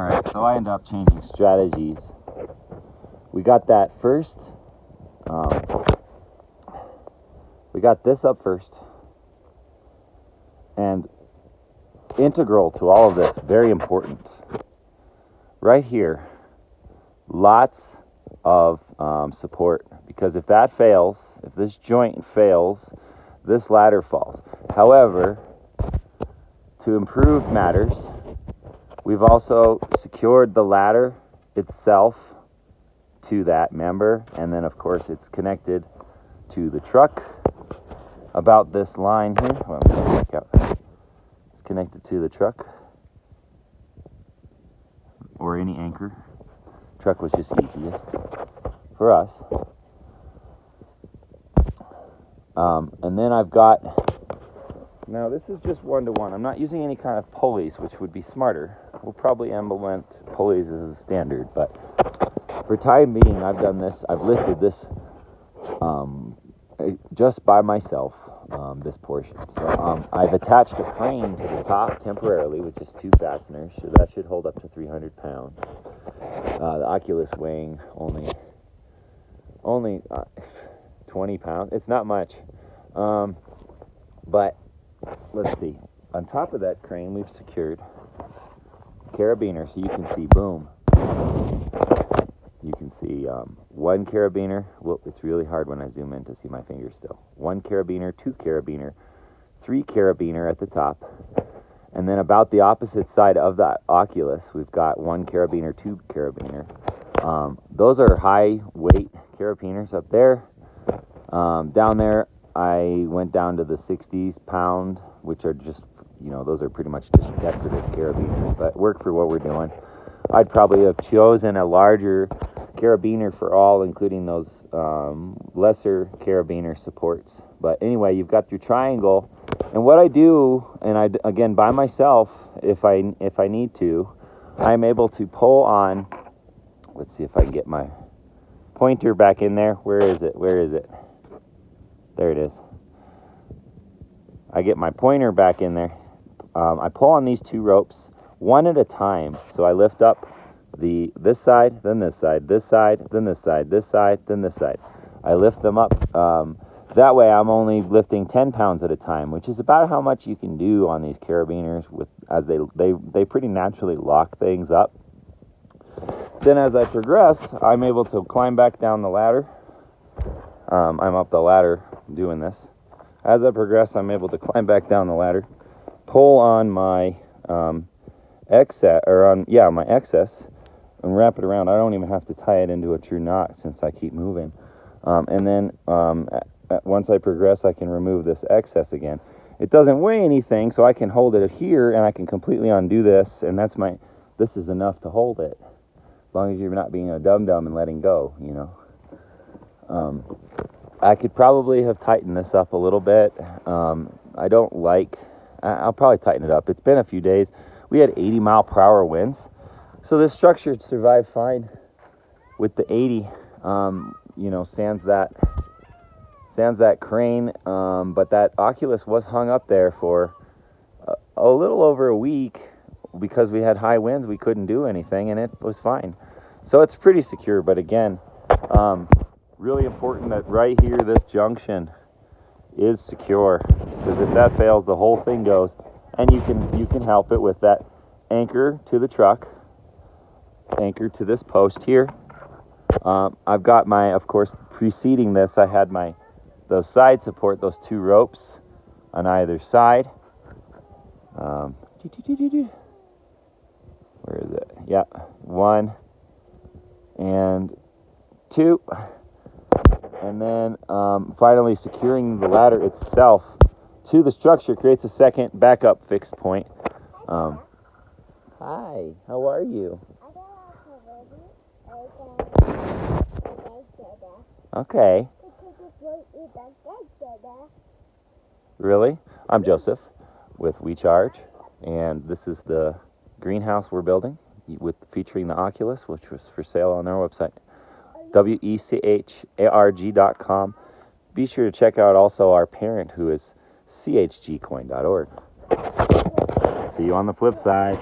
Alright, so I end up changing strategies. We got that first. We got this up first. And integral to all of this, very important. Right here, lots of support. Because if that fails, if this joint fails, this ladder falls. However, to improve matters, we've also secured the ladder itself to that member, and then of course it's connected to the truck about this line here. Well, I'm gonna check out. It's connected to the truck or any anchor. Truck was just easiest for us. And then I've got, now this is just 1-to-1. I'm not using any kind of pulleys, which would be smarter. We'll probably implement pulleys as a standard, but for time being, I've done this. I've lifted this just by myself, this portion. So I've attached a crane to the top temporarily, which is 2 fasteners, so that should hold up to 300 pounds. The Oculus weighing only 20 pounds. It's not much, but let's see. On top of that crane, we've secured carabiner, so you can see, boom. You can see 1 carabiner. Well, it's really hard when I zoom in to see my fingers still. 1 carabiner, 2 carabiner, 3 carabiner at the top. And then about the opposite side of that Oculus, we've got 1 carabiner, 2 carabiner. Those are high weight carabiners up there. Down there, I went down to the 60s pound, which are just, those are pretty much just decorative carabiners, but work for what we're doing. I'd probably have chosen a larger carabiner for all, including those lesser carabiner supports. But anyway, you've got your triangle, and what I do, and again by myself, if I need to, I'm able to pull on. Let's see if I can get my pointer back in there. Where is it? There it is. I get my pointer back in there. I pull on these 2 ropes, one at a time. So I lift up this side, then this side, this side, then this side, this side, then this side. I lift them up. That way I'm only lifting 10 pounds at a time, which is about how much you can do on these carabiners as they pretty naturally lock things up. Then as I progress, I'm able to climb back down the ladder. I'm up the ladder doing this. As I progress, I'm able to climb back down the ladder, pull on my excess, my excess, and wrap it around. I don't even have to tie it into a true knot since I keep moving. And then once I progress, I can remove this excess again. It doesn't weigh anything, so I can hold it here, and I can completely undo this, and this is enough to hold it, as long as you're not being a dum-dum and letting go, I could probably have tightened this up a little bit. I'll probably tighten it up. It's been a few days. We had 80-mile-per-hour winds, so this structure survived fine with the 80. Sans that crane, but that Oculus was hung up there for a little over a week because we had high winds. We couldn't do anything, and it was fine. So it's pretty secure, but again, really important that right here, this junction is secure, because if that fails, the whole thing goes. And you can help it with that anchor to the truck, anchor to this post here. I've got of course, preceding this, I had those side support, those 2 ropes on either side. Where is it? Yeah, 1 and 2. And then finally securing the ladder itself to the structure creates a second backup fixed point. Hi, how are you? Okay. Really? I'm Joseph with WeCharge, and this is the greenhouse we're building featuring the Oculus, which was for sale on our website, WECHARG.com. Be sure to check out also our parent, who is chgcoin.org. See you on the flip side.